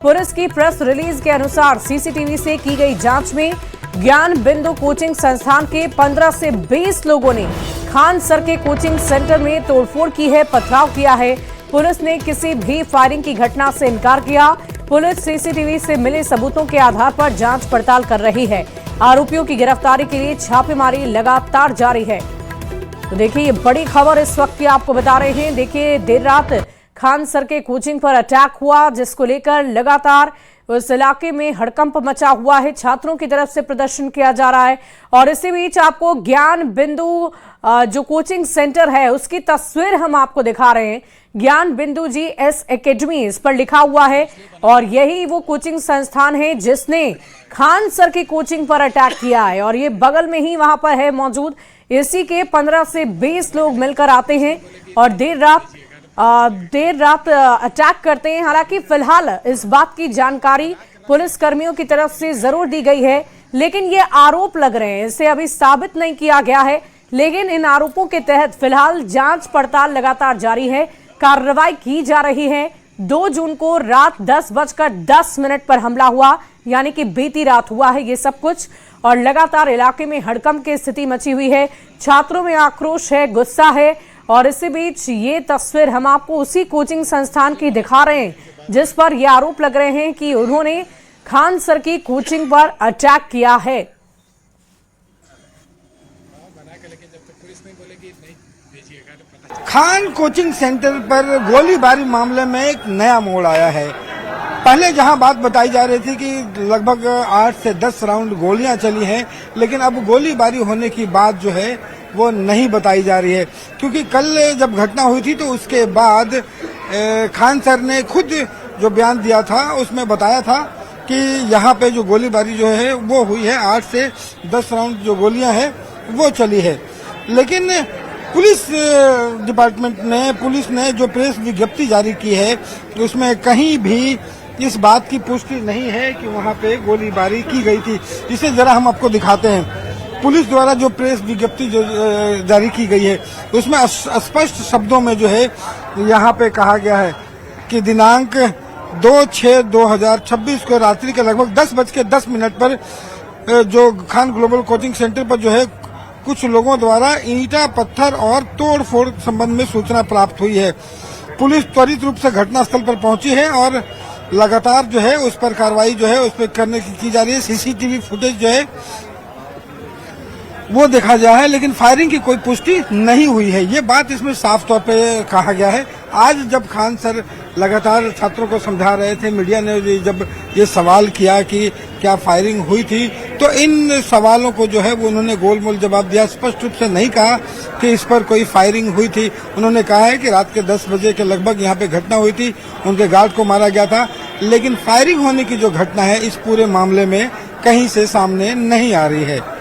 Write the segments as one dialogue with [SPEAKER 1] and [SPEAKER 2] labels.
[SPEAKER 1] Police की press release के अनुसार सीसीटीवी से की गई जांच में ज्ञान बिंदु कोचिंग संस्थान के 15 से 20 लोगों ने खान सर के कोचिंग सेंटर में तोड़फोड़ की है, पथराव किया है। पुलिस ने किसी भी फायरिंग की घटना से इनकार किया। पुलिस सीसीटीवी से मिले सबूतों के आधार पर जांच पड़ताल कर रही है। आरोपियों की गिरफ्तारी के लिए छापेमारी लगातार जारी है। तो देखिए, ये बड़ी खबर इस वक्त की आपको बता रहे हैं। देखिए, देर रात खान सर के कोचिंग पर अटैक हुआ, जिसको लेकर लगातार उस इलाके में हड़कंप मचा हुआ है। छात्रों की तरफ से प्रदर्शन किया जा रहा है और इसी बीच आपको ज्ञान बिंदु जो कोचिंग सेंटर है उसकी तस्वीर हम आपको दिखा रहे हैं। ज्ञान बिंदु जी एस एकेडमी इस पर लिखा हुआ है और यही वो कोचिंग संस्थान है जिसने खान सर की कोचिंग पर अटैक किया है और ये बगल में ही वहां पर है मौजूद। इसी के 15 से 20 लोग मिलकर आते हैं और देर रात अटैक करते हैं। हालांकि फिलहाल इस बात की जानकारी पुलिस कर्मियों की तरफ से जरूर दी गई है, लेकिन ये आरोप लग रहे हैं, इसे अभी साबित नहीं किया गया है। लेकिन इन आरोपों के तहत फिलहाल जांच पड़ताल लगातार जारी है, कार्रवाई की जा रही है। 2 जून को रात 10:10 पर हमला हुआ, यानी कि बीती रात हुआ है ये सब कुछ, और लगातार इलाके में हड़कंप की स्थिति मची हुई है। छात्रों में आक्रोश है, गुस्सा है और इसी बीच ये तस्वीर हम आपको उसी कोचिंग संस्थान की दिखा रहे हैं जिस पर ये आरोप लग रहे हैं कि उन्होंने खान सर की कोचिंग पर अटैक किया है।
[SPEAKER 2] खान कोचिंग सेंटर पर गोलीबारी मामले में एक नया मोड़ आया है। पहले जहां बात बताई जा रही थी कि लगभग 8 से 10 राउंड गोलियां चली हैं, लेकिन अब गोलीबारी होने की बात जो है वो नहीं बताई जा रही है, क्योंकि कल जब घटना हुई थी तो उसके बाद खान सर ने खुद जो बयान दिया था उसमें बताया था कि यहाँ पे जो गोलीबारी जो है वो हुई है, 8 से 10 राउंड जो गोलियां हैं वो चली है। लेकिन पुलिस डिपार्टमेंट ने, पुलिस ने जो प्रेस विज्ञप्ति जारी की है उसमें कहीं भी इस बात की पुष्टि नहीं है कि वहाँ पे गोलीबारी की गई थी। इसे जरा हम आपको दिखाते हैं। पुलिस द्वारा जो प्रेस विज्ञप्ति जो जारी की गई है उसमें स्पष्ट शब्दों में जो है यहाँ पे कहा गया है कि दिनांक 2/6/2026 को रात्रि के लगभग 10:10 पर जो खान ग्लोबल कोचिंग सेंटर पर जो है कुछ लोगों द्वारा ईंटा, पत्थर और तोड़फोड़ संबंध में सूचना प्राप्त हुई है। पुलिस त्वरित रूप से घटनास्थल पर पहुंची है और लगातार जो है उस पर कार्रवाई जो है उस पर करने की जा रही है। सीसीटीवी फुटेज जो है वो देखा गया है, लेकिन फायरिंग की कोई पुष्टि नहीं हुई है, ये बात इसमें साफ तौर पे कहा गया है। आज जब खान सर लगातार छात्रों को समझा रहे थे, मीडिया ने जब ये सवाल किया कि क्या फायरिंग हुई थी, तो इन सवालों को जो है वो उन्होंने गोलमोल जवाब दिया। स्पष्ट रूप से नहीं कहा कि इस पर कोई फायरिंग हुई थी। उन्होंने कहा है कि रात के 10 बजे के लगभग यहाँ पे घटना हुई थी, उनके गार्ड को मारा गया था, लेकिन फायरिंग होने की जो घटना है इस पूरे मामले में कहीं से सामने नहीं आ रही है।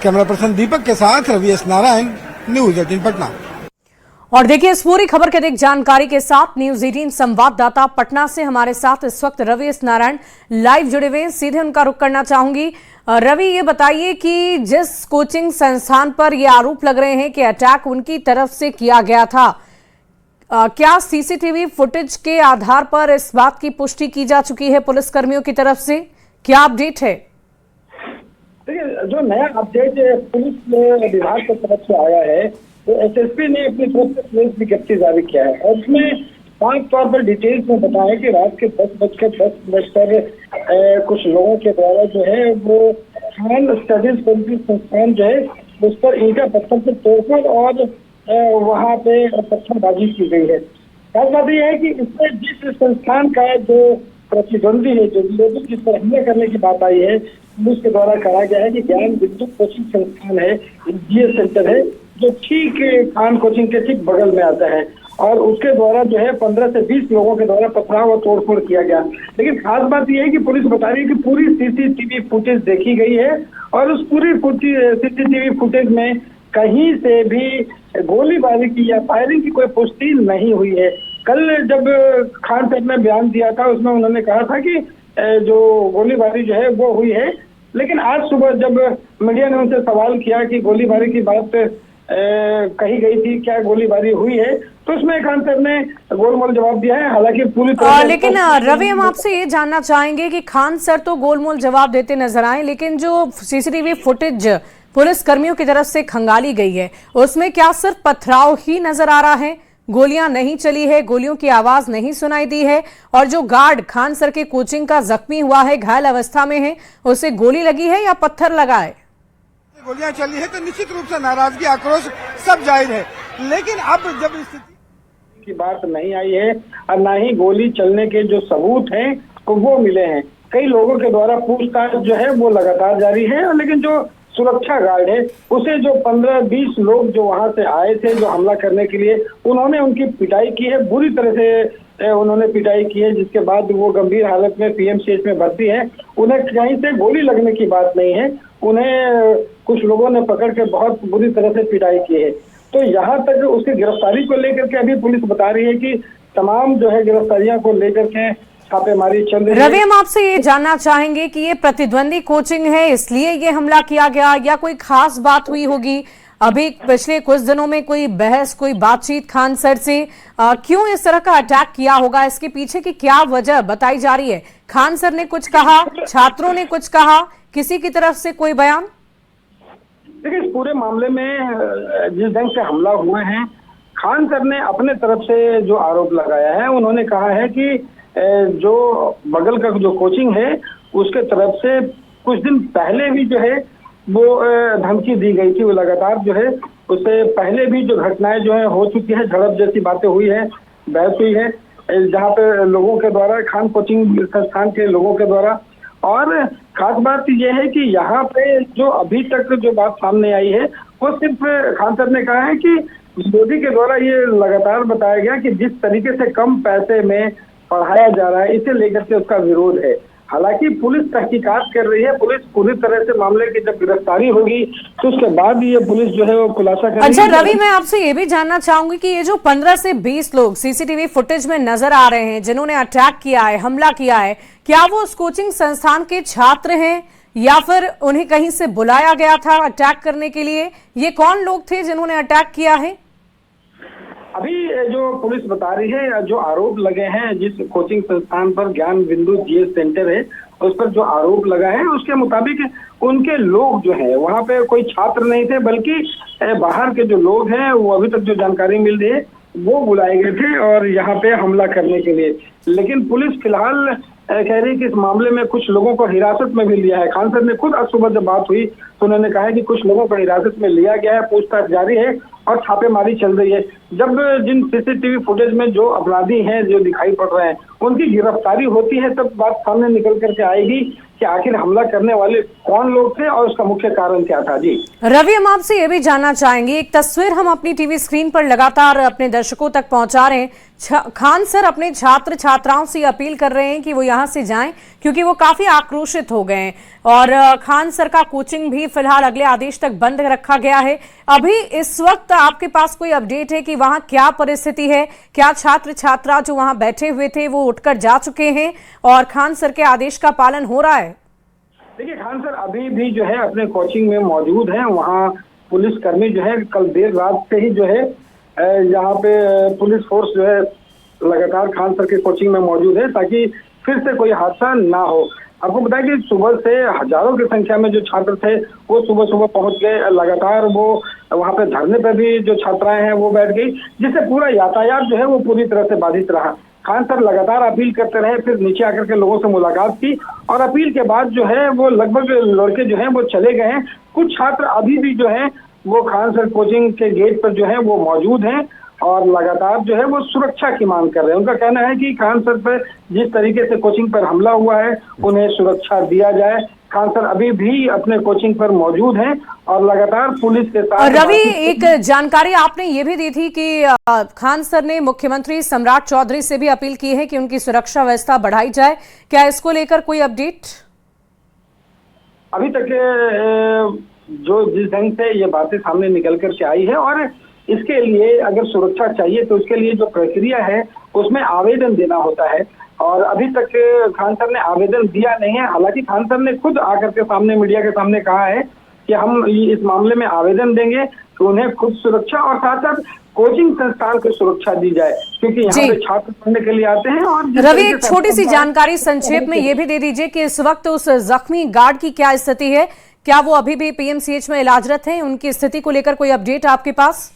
[SPEAKER 2] कैमरा पर्सन दीपक के साथ रवि एस नारायण, न्यूज 18 पटना।
[SPEAKER 1] और देखिए, इस पूरी खबर के अधिक जानकारी के साथ न्यूज 18 संवाददाता पटना से हमारे साथ इस वक्त रवि एस नारायण लाइव जुड़े हुए हैं। सीधे उनका रुख करना चाहूंगी। रवि, ये बताइए कि जिस कोचिंग संस्थान पर ये आरोप लग रहे हैं कि अटैक उनकी तरफ से किया गया था, क्या सीसीटीवी फुटेज के आधार पर इस बात की पुष्टि की जा चुकी है पुलिस कर्मियों की तरफ से? क्या अपडेट है?
[SPEAKER 3] देखिए, जो नया अपडेट पुलिस विभाग की तरफ से आया है तो एसएसपी ने अपनी तरफ से प्रेस विज्ञप्ति जारी किया है और उसमें साफ तौर पर डिटेल्स में बताया कि रात के 10:10 पर कुछ लोगों के द्वारा जो है वो खान स्टडीज कोचिंग संस्थान जो है उस पर ईंटा पत्थर से तोड़फोड़ और वहाँ पे पत्थरबाजी की गई है। खास बात यह है कि इसमें जिस संस्थान का जो प्रतिद्वंदी है, जो विरोधी जिस पर हमला करने की बात आई है, पुलिस के द्वारा कहा गया है कि ज्ञान बिंदु कोचिंग संस्थान है, जीएस सेंटर है, जो ठीक खान कोचिंग के ठीक बगल में आता है और उसके द्वारा जो है 15 से 20 लोगों के द्वारा पथराव और तोड़फोड़ किया गया। लेकिन खास बात यह है कि पुलिस बता रही है कि पूरी सीसीटीवी फुटेज देखी गई है और उस पूरी सीसीटीवी फुटेज में कहीं से भी गोलीबारी की या फायरिंग की कोई पुष्टि नहीं हुई है। कल जब खान सर ने बयान दिया था उसमें उन्होंने कहा था कि जो गोलीबारी जो है वो हुई है, लेकिन आज सुबह जब मीडिया ने उनसे सवाल किया कि गोलीबारी की बात कही गई थी, क्या गोलीबारी हुई है, तो उसमें खान सर ने गोलमोल जवाब दिया है। हालांकि पूरी
[SPEAKER 1] लेकिन रवि, हम आपसे ये जानना चाहेंगे कि खान सर तो गोलमोल जवाब देते नजर आए, लेकिन जो सीसीटीवी फुटेज पुलिस कर्मियों की तरफ से खंगाली गई है उसमें क्या सिर्फ पथराव ही नजर आ रहा है? गोलियां नहीं चली है, गोलियों की आवाज नहीं सुनाई दी है, और जो गार्ड खान सर के कोचिंग का जख्मी हुआ है, घायल अवस्था में है, उसे गोली लगी है या पत्थर लगा है?
[SPEAKER 2] गोलियां चली है तो निश्चित रूप से नाराजगी, आक्रोश सब जाहिर है, लेकिन अब जब स्थिति
[SPEAKER 3] की बात नहीं आई है और ना ही गोली चलने के जो सबूत हैं वो मिले हैं। कई लोगों के द्वारा पूछताछ जो है वो लगातार जारी है, लेकिन जो सुरक्षा गार्ड है उसे जो 15-20 लोग जो वहां से आए थे जो हमला करने के लिए, उन्होंने उनकी पिटाई की है, बुरी तरह से उन्होंने पिटाई की है, जिसके बाद वो गंभीर हालत में पीएमसीएच में भर्ती है। उन्हें कहीं से गोली लगने की बात नहीं है, उन्हें कुछ लोगों ने पकड़ के बहुत बुरी तरह से पिटाई की है। तो यहाँ तक उसकी गिरफ्तारी को लेकर के अभी पुलिस बता रही है कि तमाम जो है गिरफ्तारियां को लेकर के छापेमारी चल रही है।
[SPEAKER 1] रवि, हम आपसे ये जानना चाहेंगे कि ये प्रतिद्वंदी कोचिंग है इसलिए ये हमला किया गया या कोई खास बात हुई होगी? अभी पिछले कुछ दिनों में कोई बहस, कोई बातचीत खान सर से, क्यों इस तरह का अटैक किया होगा? इसके पीछे की क्या वजह बताई जा रही है? खान सर ने कुछ कहा, छात्रों ने कुछ कहा, किसी की तरफ से कोई बयान?
[SPEAKER 3] देखिए, इस पूरे मामले में जिस ढंग से हमला हुए हैं, खान सर ने अपने तरफ से जो आरोप लगाया है, उन्होंने कहा है कि जो बगल का जो कोचिंग है उसके तरफ से कुछ दिन पहले भी जो है वो धमकी दी गई थी। वो लगातार जो है उससे पहले भी जो घटनाएं जो है हो चुकी है, झड़प जैसी बातें हुई है, बहस हुई है, जहाँ पे लोगों के द्वारा, खान कोचिंग संस्थान के लोगों के द्वारा। और खास बात यह है कि यहाँ पे जो अभी तक जो बात सामने आई है वो सिर्फ खान सर ने कहा है कि मोदी के द्वारा ये लगातार बताया गया कि जिस तरीके से कम पैसे में पढ़ाया जा रहा है, इसे लेकर के उसका विरोध है। हालांकि पुलिस तहकीकात कर रही है, पुलिस पूरी तरह से मामले की जब गिरफ्तारी होगी तो उसके बाद ये पुलिस जो है वो खुलासा करेगी।
[SPEAKER 1] अच्छा रवि, मैं आपसे ये भी जानना चाहूंगी कि ये जो 15 से 20 लोग सीसीटीवी फुटेज में नजर आ रहे हैं जिन्होंने अटैक किया है, हमला किया है, क्या वो उस कोचिंग संस्थान के छात्र हैं या फिर उन्हें कहीं से बुलाया गया था अटैक करने के लिए? ये कौन लोग थे जिन्होंने अटैक किया है?
[SPEAKER 3] अभी जो पुलिस बता रही है, जो आरोप लगे हैं जिस कोचिंग संस्थान पर ज्ञान बिंदु जीएस सेंटर है उस पर जो आरोप लगा है, उसके मुताबिक उनके लोग जो है वहां पे कोई छात्र नहीं थे, बल्कि बाहर के जो लोग हैं वो अभी तक जो जानकारी मिल रही है वो बुलाए गए थे और यहाँ पे हमला करने के लिए। लेकिन पुलिस फिलहाल कह रही है कि इस मामले में कुछ लोगों को हिरासत में भी लिया है। खान सर ने खुद आज सुबह जब बात हुई तो उन्होंने कहा है कि कुछ लोगों को हिरासत में लिया गया है, पूछताछ जारी है और छापेमारी चल रही है। जब जिन सीसीटीवी फुटेज में जो अपराधी हैं जो दिखाई पड़ रहे हैं उनकी गिरफ्तारी होती है तब बात सामने निकल करके आएगी कि आखिर हमला करने वाले कौन लोग थे और उसका मुख्य कारण क्या था। जी
[SPEAKER 1] रवि, हम आपसे ये भी जानना चाहेंगे, एक तस्वीर हम अपनी टीवी स्क्रीन पर लगातार अपने दर्शकों तक पहुंचा रहे हैं। खान सर अपने छात्र छात्राओं से अपील कर रहे हैं कि वो यहाँ से जाएं क्योंकि वो काफी आक्रोशित हो गए हैं, और खान सर का कोचिंग भी फिलहाल अगले आदेश तक बंद रखा गया है। अभी इस वक्त आपके पास कोई अपडेट है कि वहां क्या परिस्थिति है? क्या छात्र छात्रा जो वहां बैठे हुए थे वो उठकर जा चुके हैं और खान सर के आदेश का पालन हो रहा है?
[SPEAKER 3] देखिए, खान सर अभी भी जो है अपने कोचिंग में मौजूद हैं। वहाँ पुलिसकर्मी जो है कल देर रात से ही जो है यहाँ पे पुलिस फोर्स जो है लगातार खान सर के कोचिंग में मौजूद है ताकि फिर से कोई हादसा ना हो। आपको बताया कि सुबह से हजारों की संख्या में जो छात्र थे वो सुबह सुबह पहुंच गए, लगातार वो वहाँ पे धरने पे भी जो छात्राएं हैं वो बैठ गई, जिससे पूरा यातायात जो है वो पूरी तरह से बाधित रहा। खान सर लगातार अपील करते रहे, फिर नीचे आकर के लोगों से मुलाकात की और अपील के बाद जो है वो लगभग लड़के जो है वो चले गए हैं। कुछ छात्र अभी भी जो है वो खान सर कोचिंग के गेट पर जो है वो मौजूद हैं और लगातार जो है वो सुरक्षा की मांग कर रहे हैं। उनका कहना है कि खान सर पर जिस तरीके से कोचिंग पर हमला हुआ है उन्हें सुरक्षा दिया जाए। खान सर अभी भी अपने कोचिंग पर मौजूद हैं और लगातार पुलिस के साथ।
[SPEAKER 1] रवि, एक जानकारी आपने ये भी दी थी कि खान सर ने मुख्यमंत्री सम्राट चौधरी से भी अपील की है कि उनकी सुरक्षा व्यवस्था बढ़ाई जाए, क्या इसको लेकर कोई अपडेट?
[SPEAKER 3] अभी तक जो जिस ढंग से ये बातें सामने निकल कर के आई है और इसके लिए अगर सुरक्षा चाहिए तो उसके लिए जो प्रक्रिया है उसमें आवेदन देना होता है और अभी तक खान सर ने आवेदन दिया नहीं है। हालांकि खान सर ने खुद आकर के सामने मीडिया के सामने कहा है कि हम इस मामले में आवेदन देंगे कि उन्हें खुद सुरक्षा और साथ साथ कोचिंग संस्थान को सुरक्षा दी जाए, क्योंकि यहाँ पे छात्र पढ़ने के लिए आते हैं। और
[SPEAKER 1] रवि, एक छोटी सी जानकारी संक्षेप में ये भी दे दीजिए कि इस वक्त उस जख्मी गार्ड की क्या स्थिति है, क्या वो अभी भी पीएमसीएच में इलाजरत हैं? उनकी स्थिति को लेकर कोई अपडेट आपके पास?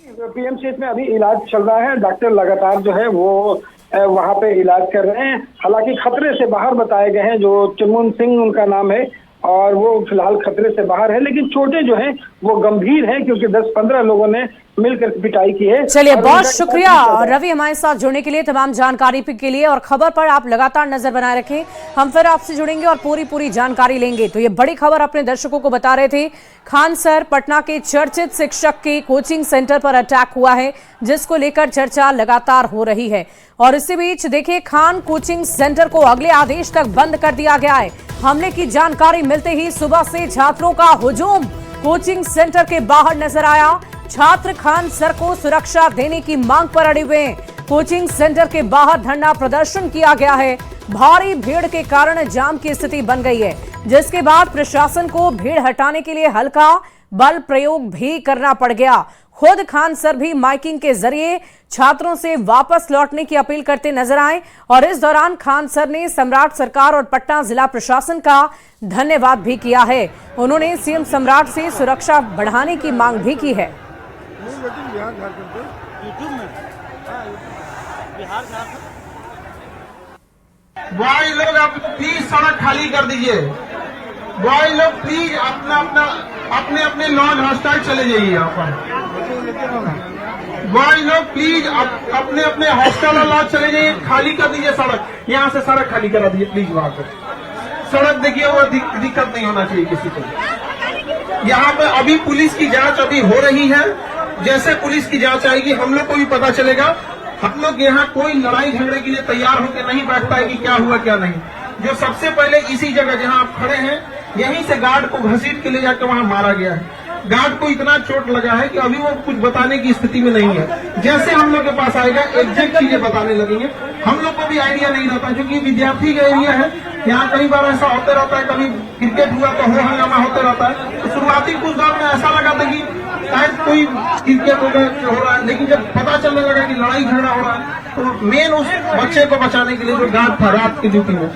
[SPEAKER 3] पीएमसीएच में अभी इलाज चल रहा है, डॉक्टर लगातार जो है वो वहाँ पे इलाज कर रहे हैं। हालांकि खतरे से बाहर बताए गए हैं, जो चुनमुन सिंह उनका नाम है, और वो फिलहाल खतरे से बाहर है, लेकिन चोटें जो हैं वो गंभीर हैं, क्योंकि 10-15 लोगों ने मिलकर पिटाई की है।
[SPEAKER 1] चलिए, बहुत शुक्रिया रवि हमारे साथ जुड़ने के लिए, तमाम जानकारी के लिए। और खबर पर आप लगातार नजर बनाए रखें, हम फिर आपसे जुड़ेंगे और पूरी जानकारी लेंगे। तो ये बड़ी खबर अपने दर्शकों को बता रहे थे। खान सर पटना के चर्चित शिक्षक के कोचिंग सेंटर पर अटैक हुआ है, जिसको लेकर चर्चा लगातार हो रही है। और इसी बीच देखिए, खान कोचिंग सेंटर को अगले आदेश तक बंद कर दिया गया है। हमले की जानकारी मिलते ही सुबह से छात्रों का हुजूम कोचिंग सेंटर के बाहर नजर आया। छात्र खान सर को सुरक्षा देने की मांग पर अड़े हुए हैं। कोचिंग सेंटर के बाहर धरना प्रदर्शन किया गया है। भारी भीड़ के कारण जाम की स्थिति बन गई है, जिसके बाद प्रशासन को भीड़ हटाने के लिए हल्का बल प्रयोग भी करना पड़ गया। खुद खान सर भी माइकिंग के जरिए छात्रों से वापस लौटने की अपील करते नजर आए। और इस दौरान खान सर ने सम्राट सरकार और पटना जिला प्रशासन का धन्यवाद भी किया है। उन्होंने सीएम सम्राट से सुरक्षा बढ़ाने की मांग भी की है।
[SPEAKER 4] बॉय लोग आप प्लीज सड़क खाली कर दीजिए। बॉय लोग प्लीज अपने लॉज हॉस्टल चले जाइए। यहाँ पर बॉय लोग प्लीज अपने हॉस्टल और लॉज चले जाइए, खाली कर दीजिए सड़क। यहाँ से सड़क खाली करा दीजिए प्लीज। वहां पर सड़क देखिए, वो दिक्कत नहीं होना चाहिए किसी को। यहाँ पे अभी पुलिस की जांच अभी हो रही है। जैसे पुलिस की जांच आएगी हम लोग को भी पता चलेगा। हम लोग यहाँ कोई लड़ाई झगड़े के लिए तैयार होकर नहीं बैठ पाएगी क्या हुआ क्या नहीं। जो सबसे पहले इसी जगह जहाँ आप खड़े हैं, यहीं से गार्ड को घसीट के ले जाकर वहाँ मारा गया है। गार्ड को इतना चोट लगा है कि अभी वो कुछ बताने की स्थिति में नहीं है। जैसे हम लोग के पास आएगा एग्जैक्ट चीजें बताने लगेंगे। हम लोग को भी आइडिया नहीं रहता, क्योंकि विद्यार्थी का एरिया है। यहाँ कई बार ऐसा होते रहता है, कभी क्रिकेट हुआ तो हो हंगामा होते रहता है। तो शुरुआती कुछ दौर में ऐसा लगा था कि शायद कोई क्रिकेट हो रहा है, लेकिन जब पता चलने लगा कि लड़ाई झगड़ा हो रहा है, तो मेन उस बच्चे को बचाने के लिए जो गार्ड था रात की ड्यूटी में।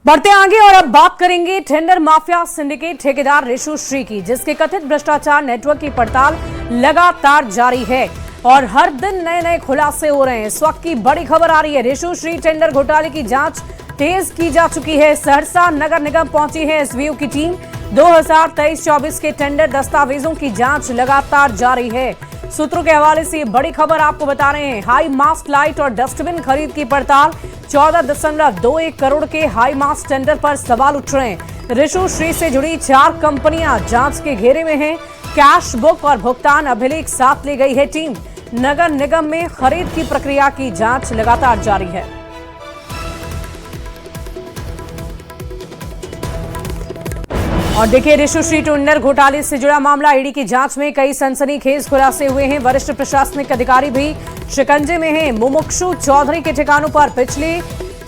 [SPEAKER 1] बढ़ते आगे और अब बात करेंगे टेंडर माफिया सिंडिकेट ठेकेदार रिशु श्री की, जिसके कथित भ्रष्टाचार नेटवर्क की पड़ताल लगातार जारी है और हर दिन नए खुलासे हो रहे हैं। इस वक्त की बड़ी खबर आ रही है, रिशु श्री टेंडर घोटाले की जांच तेज की जा चुकी है। सहरसा नगर निगम पहुंची है एसवीयू की टीम। 2023-24 के टेंडर दस्तावेजों की जांच लगातार जारी है। सूत्रों के हवाले से बड़ी खबर आपको बता रहे हैं। हाई मास्ट लाइट और डस्टबिन खरीद की पड़ताल। 14.21 करोड़ के हाई मास्ट टेंडर पर सवाल उठ रहे हैं। रिशु श्री से जुड़ी 4 कंपनियां जांच के घेरे में हैं। कैश बुक और भुगतान अभिलेख साथ ले गई है टीम। नगर निगम में खरीद की प्रक्रिया की जांच लगातार जारी है। और देखिए, रिशु श्री टेंडर घोटाले से जुड़ा मामला ईडी की जांच में कई सनसनीखेज खुलासे हुए हैं। वरिष्ठ प्रशासनिक अधिकारी भी शिकंजे में हैं। मुमुक्षु चौधरी के ठिकानों पर पिछले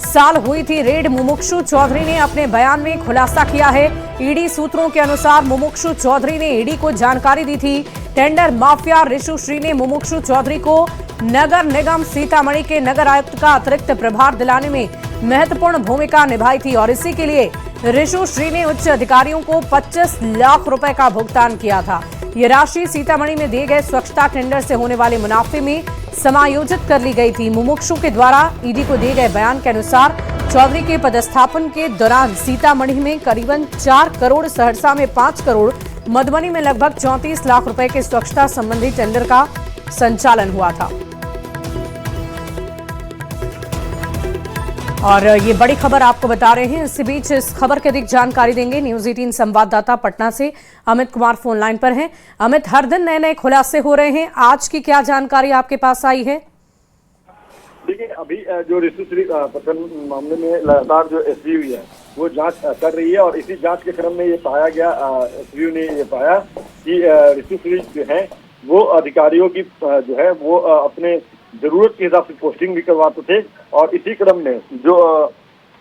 [SPEAKER 1] साल हुई थी रेड। मुमुक्षु चौधरी ने अपने बयान में खुलासा किया है। ईडी सूत्रों के अनुसार मुमुक्षु चौधरी ने ईडी को जानकारी दी थी। टेंडर माफिया रिशु श्री ने मुमुक्षु चौधरी को नगर निगम सीतामढ़ी के नगर आयुक्त का अतिरिक्त प्रभार दिलाने में महत्वपूर्ण भूमिका निभाई थी और इसी के लिए रिशु श्री ने उच्च अधिकारियों को 25 लाख रुपए का भुगतान किया था। ये राशि सीतामढ़ी में दिए गए स्वच्छता टेंडर से होने वाले मुनाफे में समायोजित कर ली गई थी। मुमुक्षु के द्वारा ईडी को दिए गए बयान के अनुसार चौधरी के पदस्थापन के दौरान सीतामढ़ी में करीबन 4 करोड़, सहरसा में 5 करोड़, मधुबनी में लगभग 34 लाख रुपए के स्वच्छता संबंधी टेंडर का संचालन हुआ था। और ये बड़ी खबर आपको बता रहे हैं। इसी बीच इस खबर की अधिक जानकारी देंगे न्यूज 18 संवाददाता पटना से अमित कुमार फोन लाइन पर हैं। अमित, हर दिन नए खुलासे हो रहे हैं, आज की क्या जानकारी आपके पास आई है?
[SPEAKER 5] देखिए, अभी जो रिशु श्री प्रकरण मामले में लगातार जो एसवीयू है वो जांच कर रही है और इसी जांच के क्रम में ये पाया गया, एसवीयू ने ये पाया कि रिशु श्री जो है वो अधिकारियों की जो है वो अपने जरूरत के हिसाब से पोस्टिंग भी करवाते थे और इसी क्रम में जो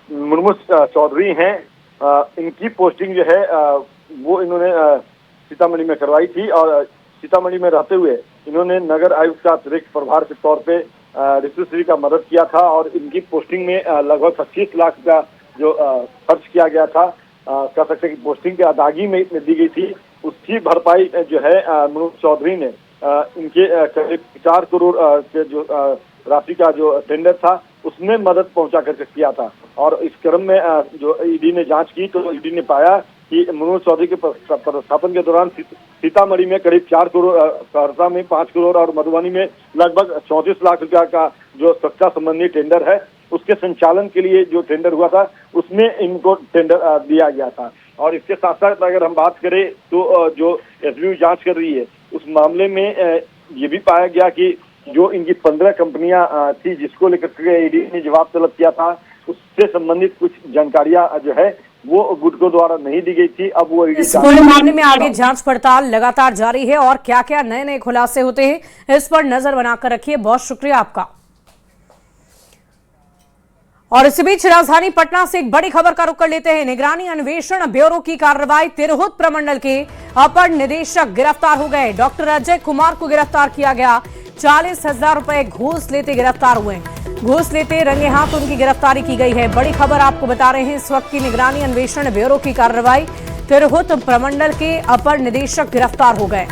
[SPEAKER 5] मुर्मू चौधरी हैं इनकी पोस्टिंग जो है वो इन्होंने सीतामढ़ी में करवाई थी और सीतामढ़ी में रहते हुए इन्होंने नगर आयुक्त का अतिरिक्त प्रभार के तौर पे ऋतुश्री का मदद किया था और इनकी पोस्टिंग में लगभग 25 लाख का जो खर्च किया गया था, कह सकते हैं कि पोस्टिंग के अदायगी में दी गई थी, उसकी भरपाई जो है मनोज चौधरी ने इनके करीब 4 करोड़ के जो राशि का जो टेंडर था उसमें मदद पहुंचा करके किया था। और इस क्रम में जो ईडी ने जांच की तो ईडी ने पाया कि मनोज चौधरी के पदस्थापन के दौरान सीतामढ़ी में करीब 4 करोड़, सहरसा में 5 करोड़ और मधुबनी में लगभग 34 लाख रुपया का जो सुरक्षा संबंधी टेंडर है उसके संचालन के लिए जो टेंडर हुआ था उसमें इनको टेंडर दिया गया था। और इसके साथ साथ अगर हम बात करें तो जो एसबीआई जांच कर रही है उस मामले में ये भी पाया गया कि जो इनकी 15 कंपनियां थी जिसको लेकर ईडी ने जवाब तलब किया था उससे संबंधित कुछ जानकारियां जो है वो गुटको द्वारा नहीं दी गई थी। अब वो
[SPEAKER 1] इस पूरे मामले में आगे जांच पड़ताल लगातार जारी है और क्या क्या नए नए खुलासे होते हैं इस पर नजर बनाकर रखिए। बहुत शुक्रिया आपका। और इसी बीच राजधानी पटना से एक बड़ी खबर का रुख कर लेते हैं। निगरानी अन्वेषण ब्यूरो की कार्रवाई, तिरहुत प्रमंडल के अपर निदेशक गिरफ्तार हो गए। डॉक्टर अजय कुमार को गिरफ्तार किया गया। 40,000 रुपए घूस लेते गिरफ्तार हुए। घूस लेते रंगे हाथ उनकी गिरफ्तारी की गई है। बड़ी खबर आपको बता रहे हैं इस वक्त की। निगरानी अन्वेषण ब्यूरो की कार्रवाई, तिरहुत प्रमंडल के अपर निदेशक गिरफ्तार हो गए।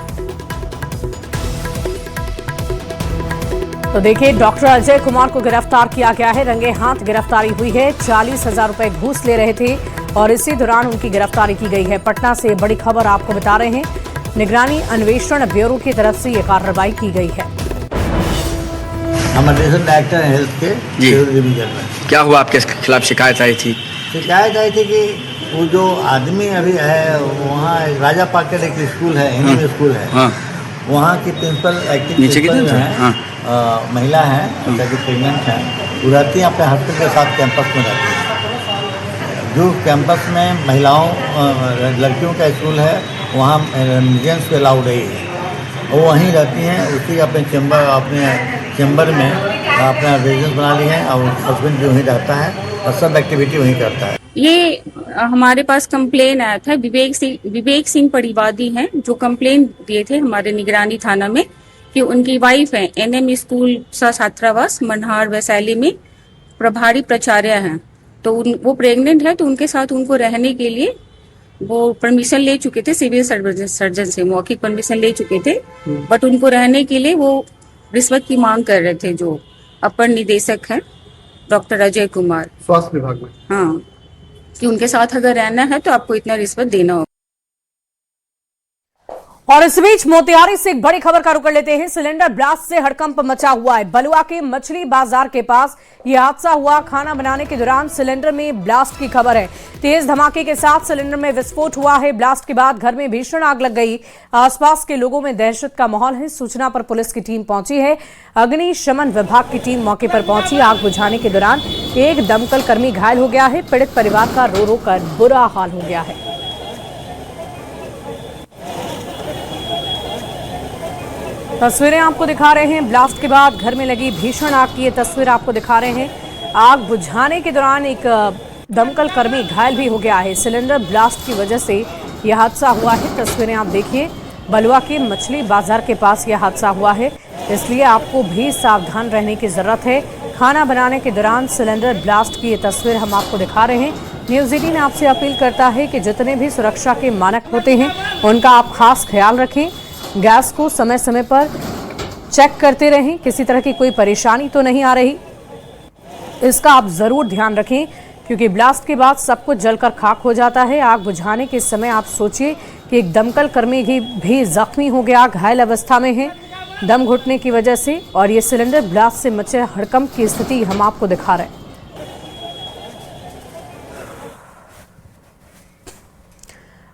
[SPEAKER 1] तो देखिए, डॉक्टर अजय कुमार को गिरफ्तार किया गया है। रंगे हाथ गिरफ्तारी हुई है। 40,000 रुपए घूस ले रहे थे और इसी दौरान उनकी गिरफ्तारी की गई है। पटना से बड़ी खबर आपको बता रहे हैं। निगरानी अन्वेषण ब्यूरो की तरफ से यह कार्रवाई की गई है।
[SPEAKER 6] हम एडिशनल डायरेक्टर हैं हेल्थ के
[SPEAKER 7] जी।
[SPEAKER 6] डिवीजन में।
[SPEAKER 7] क्या हुआ? आपके खिलाफ शिकायत आई थी?
[SPEAKER 6] शिकायत आई थी कि वो जो आदमी अभी है वहाँ राजा पाकर एक स्कूल है, इंग्लिश स्कूल है,
[SPEAKER 7] हाँ।
[SPEAKER 6] वहाँ की प्रिंसिपल एक्टिव
[SPEAKER 7] नीचे की
[SPEAKER 6] प्रिंसिपल
[SPEAKER 7] तरफ?
[SPEAKER 6] है,
[SPEAKER 7] हाँ।
[SPEAKER 6] महिला है, जो प्रेगनेंट है, वो रहती हैं अपने हस्बैंड के साथ कैंपस में रहती है। जो कैंपस में महिलाओं लड़कियों का स्कूल है वहाँ जेंट्स अलाउड नहीं है, वो वहीं रहती हैं। उसी अपने चेम्बर में अपना रेजिडेंस बना ली है और हस्बैंड भी वहीं रहता है और सब एक्टिविटी वहीं करता है।
[SPEAKER 8] ये हमारे पास कंप्लेन आया था। विवेक सिंह परिवादी हैं जो कंप्लेन दिए थे हमारे निगरानी थाना में कि उनकी वाइफ है एनएम स्कूल छात्रावास मनहार वैशाली में प्रभारी प्राचार्य हैं। तो वो प्रेग्नेंट है तो उनके साथ उनको रहने के लिए वो परमिशन ले चुके थे, सिविल सर्जन से मौखिक परमिशन ले चुके थे, बट उनको रहने के लिए वो रिश्वत की मांग कर रहे थे। जो अपर निदेशक हैं डॉक्टर अजय कुमार
[SPEAKER 9] स्वास्थ्य विभाग में,
[SPEAKER 8] हाँ, कि उनके साथ अगर रहना है तो आपको इतना रिश्वत देना होगा।
[SPEAKER 1] और इस बीच मोतिहारी से एक बड़ी खबर का रुख कर लेते हैं। सिलेंडर ब्लास्ट से हड़कंप मचा हुआ है। बलुआ के मछली बाजार के पास यह हादसा हुआ। खाना बनाने के दौरान सिलेंडर में ब्लास्ट की खबर है। तेज धमाके के साथ सिलेंडर में विस्फोट हुआ है। ब्लास्ट के बाद घर में भीषण आग लग गई। आसपास के लोगों में दहशत का माहौल है। सूचना पर पुलिस की टीम पहुंची है। अग्निशमन विभाग की टीम मौके पर पहुंची। आग बुझाने के दौरान एक दमकल कर्मी घायल हो गया है। पीड़ित परिवार का रो रो कर बुरा हाल हो गया है। तस्वीरें आपको दिखा रहे हैं। ब्लास्ट के बाद घर में लगी भीषण आग की ये तस्वीर आपको दिखा रहे हैं। आग बुझाने के दौरान एक दमकल कर्मी घायल भी हो गया है। सिलेंडर ब्लास्ट की वजह से यह हादसा हुआ है। तस्वीरें आप देखिए। बलुआ के मछली बाजार के पास यह हादसा हुआ है, इसलिए आपको भी सावधान रहने की जरूरत है। खाना बनाने के दौरान सिलेंडर ब्लास्ट की ये तस्वीर हम आपको दिखा रहे हैं। न्यूज़ 18 आपसे अपील करता है कि जितने भी सुरक्षा के मानक होते हैं उनका आप खास ख्याल रखें। गैस को समय समय पर चेक करते रहें। किसी तरह की कोई परेशानी तो नहीं आ रही, इसका आप जरूर ध्यान रखें, क्योंकि ब्लास्ट के बाद सब कुछ जलकर खाक हो जाता है। आग बुझाने के समय आप सोचिए कि एक दमकल कर्मी भी जख्मी हो गया, घायल अवस्था में है दम घुटने की वजह से। और ये सिलेंडर ब्लास्ट से मचे हड़कंप की स्थिति हम आपको दिखा रहे हैं।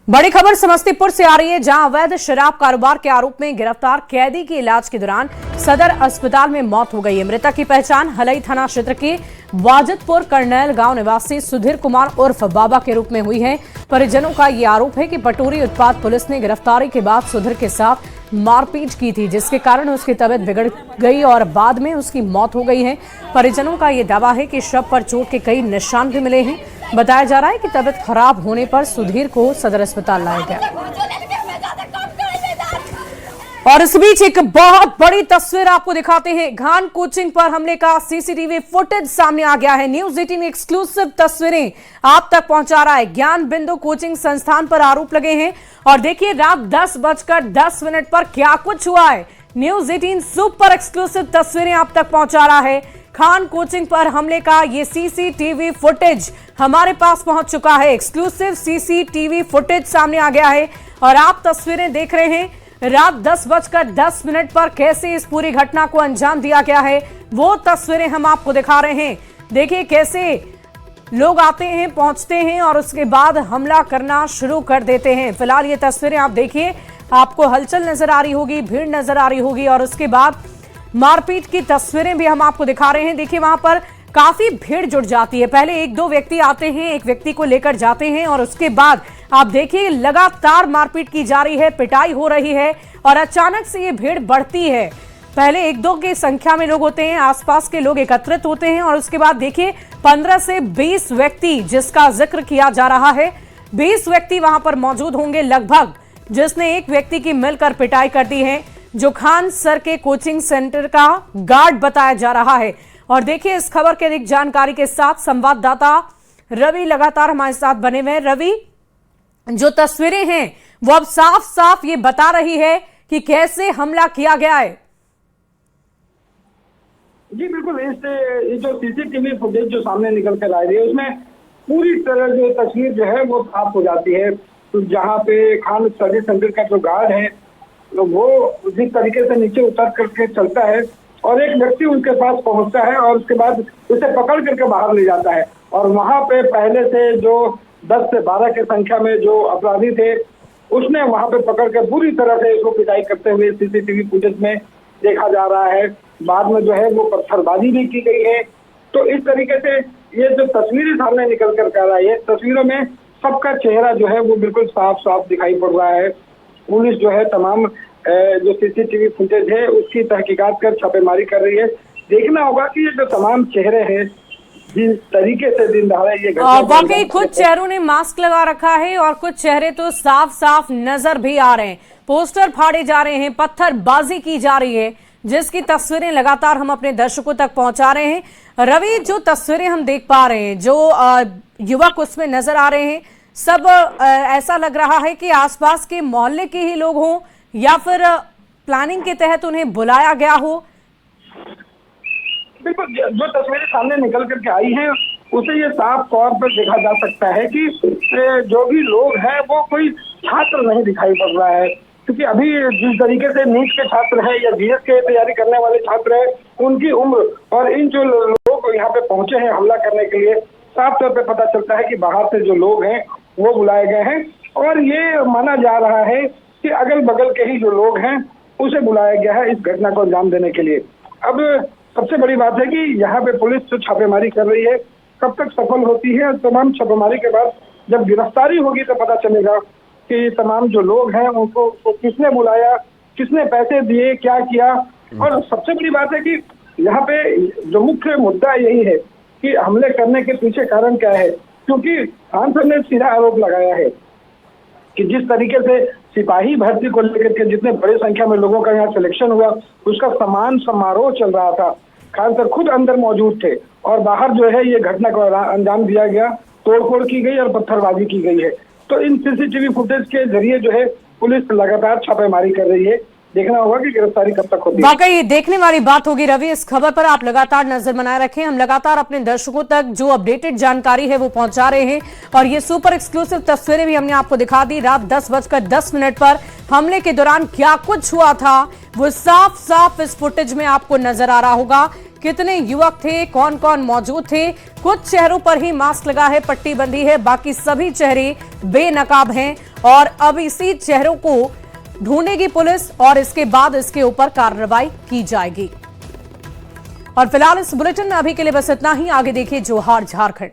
[SPEAKER 1] बड़ी खबर समस्तीपुर से आ रही है, जहां अवैध शराब कारोबार के आरोप में गिरफ्तार कैदी की इलाज के दौरान सदर अस्पताल में मौत हो गई है। मृतक की पहचान हलई थाना क्षेत्र के वाजिदपुर करनैल गांव निवासी सुधीर कुमार उर्फ बाबा के रूप में हुई है। परिजनों का ये आरोप है कि पटोरी उत्पाद पुलिस ने गिरफ्तारी के बाद सुधीर के साथ मारपीट की थी, जिसके कारण उसकी तबीयत बिगड़ गई और बाद में उसकी मौत हो गई है। परिजनों का ये दावा है कि शव पर चोट के कई निशान भी मिले हैं। बताया जा रहा है कि तबीयत खराब होने पर सुधीर को सदर अस्पताल लाया गया। और इस बीच एक बहुत बड़ी तस्वीर आपको दिखाते हैं। घान कोचिंग पर हमले का सीसीटीवी फुटेज सामने आ गया है। न्यूज 18 एक्सक्लूसिव तस्वीरें आप तक पहुंचा रहा है। ज्ञान बिंदु कोचिंग संस्थान पर आरोप लगे हैं और देखिए रात 10:10 पर क्या कुछ हुआ है। न्यूज 18 सुपर एक्सक्लूसिव तस्वीरें आप तक पहुंचा रहा है। खान कोचिंग पर हमले का ये सीसीटीवी फुटेज हमारे पास पहुंच चुका है। एक्सक्लूसिव सीसीटीवी फुटेज सामने आ गया है और आप तस्वीरें देख रहे हैं। रात 10:10 पर कैसे इस पूरी घटना को अंजाम दिया गया है वो तस्वीरें हम आपको दिखा रहे हैं। देखिए कैसे लोग आते हैं, पहुंचते हैं और उसके बाद हमला करना शुरू कर देते हैं। फिलहाल ये तस्वीरें आप देखिए, आपको हलचल नजर आ रही होगी, भीड़ नजर आ रही होगी और उसके बाद मारपीट की तस्वीरें भी हम आपको दिखा रहे हैं। देखिए वहां पर काफी भीड़ जुट जाती है। पहले 1-2 व्यक्ति आते हैं, एक व्यक्ति को लेकर जाते हैं और उसके बाद आप देखिए लगातार मारपीट की जा रही है, पिटाई हो रही है और अचानक से ये भीड़ बढ़ती है। पहले 1-2 की संख्या में लोग होते हैं, आसपास के लोग एकत्रित होते हैं और उसके बाद देखिए 15 से 20 व्यक्ति जिसका जिक्र किया जा रहा है, 20 व्यक्ति वहां पर मौजूद होंगे लगभग, जिसने एक व्यक्ति की मिलकर पिटाई कर दी है, जो खान सर के कोचिंग सेंटर का गार्ड बताया जा रहा है। और देखिए इस खबर के अधिक जानकारी के साथ संवाददाता रवि लगातार हमारे साथ बने हुए हैं। रवि, जो तस्वीरें हैं वो अब साफ साफ ये बता रही है कि कैसे हमला किया गया है।
[SPEAKER 3] जी बिल्कुल, ये जो सीसीटीवी फुटेज जो सामने निकल कर आ रही है उसमें पूरी तरह जो तस्वीर जो है वो साफ हो जाती है। तो जहाँ पे खान स्टडी सेंटर का जो गार्ड है वो जिस तरीके से नीचे उतर करके चलता है और एक व्यक्ति उनके पास पहुंचता है और उसके बाद उसे पकड़ करके बाहर ले जाता है और वहां पे पहले से जो 10 से 12 की संख्या में जो अपराधी थे उसने वहां पे पकड़ के पूरी तरह से इसको पिटाई करते हुए सीसीटीवी फुटेज में देखा जा रहा है। बाद में जो है वो पत्थरबाजी भी की गई है। तो इस तरीके से ये जो तस्वीरें सामने निकल कर आ रही है, तस्वीरों में सबका चेहरा जो है वो बिल्कुल साफ साफ दिखाई पड़ रहा है। पुलिस जो है तमाम जो सीसीटीवी फुटेज है उसकी तहकीकात कर छापेमारी कर रही है। देखना होगा कि ये जो तमाम चेहरे हैं जिस तरीके से दिन दहाड़े ये
[SPEAKER 1] वाकई कुछ चेहरों ने मास्क लगा रखा है और कुछ चेहरे तो साफ साफ नजर भी आ रहे हैं। पोस्टर फाड़े जा रहे हैं, पत्थरबाजी की जा रही है, जिसकी तस्वीरें लगातार हम अपने दर्शकों तक पहुंचा रहे हैं। रवि, जो तस्वीरें हम देख पा रहे हैं, जो युवक उसमें नजर आ रहे हैं, सब ऐसा लग रहा है कि आसपास के मोहल्ले के ही लोग हों या फिर प्लानिंग के तहत उन्हें बुलाया गया हो।
[SPEAKER 3] बिल्कुल, जो तस्वीरें सामने निकल करके आई हैं उसे ये साफ तौर पर देखा जा सकता है कि जो भी लोग हैं वो कोई छात्र नहीं दिखाई पड़ रहा है, क्योंकि अभी जिस तरीके से नीट के छात्र हैं या जीएस के तैयारी करने वाले छात्र हैं, उनकी उम्र और इन जो लोग यहाँ पे पहुंचे हैं हमला करने के लिए, साफ तौर पे पता चलता है कि बाहर से जो लोग हैं वो बुलाए गए हैं और ये माना जा रहा है कि अगल बगल के ही जो लोग हैं उसे बुलाया गया है इस घटना को अंजाम देने के लिए। अब सबसे बड़ी बात है कि यहाँ पे पुलिस जो छापेमारी कर रही है कब तक सफल होती है। तमाम छापेमारी के बाद जब गिरफ्तारी होगी तो पता चलेगा कि तमाम जो लोग हैं उनको किसने बुलाया, किसने पैसे दिए, क्या किया। और सबसे बड़ी बात है कि यहाँ पे जो मुख्य मुद्दा यही है कि हमले करने के पीछे कारण क्या है, क्योंकि खान सर ने सीधा आरोप लगाया है कि जिस तरीके से सिपाही भर्ती को लेकर के जितने बड़ी संख्या में लोगों का यहाँ सिलेक्शन हुआ उसका समान समारोह चल रहा था, खान सर खुद अंदर मौजूद थे और बाहर जो है ये घटना को अंजाम दिया गया, तोड़फोड़ की गई और पत्थरबाजी की गई है। तो इन सीसीटीवी फुटेज के जरिए जो है पुलिस लगातार छापेमारी कर रही है। देखना होगा कि गिरफ्तारी कब तक होती है।
[SPEAKER 1] वाकई देखने वाली बात होगी। रवि, इस खबर पर आप लगातार नजर बनाए रखें। हम लगातार अपने दर्शकों तक जो अपडेटेड जानकारी है वो पहुंचा रहे हैं और ये सुपर एक्सक्लूसिव तस्वीरें भी हमने आपको दिखा दी। रात 10:10 पर हमले के दौरान क्या कुछ हुआ था वो साफ साफ इस फुटेज में आपको नजर आ रहा होगा। कितने युवक थे, कौन कौन मौजूद थे, कुछ चेहरों पर ही मास्क लगा है, पट्टी बंदी है, बाकी सभी चेहरे बेनकाब हैं और अब इसी चेहरों को ढूंढेगी पुलिस और इसके बाद इसके ऊपर कार्रवाई की जाएगी। और फिलहाल इस बुलेटिन में अभी के लिए बस इतना ही। आगे देखिए जोहार झारखंड।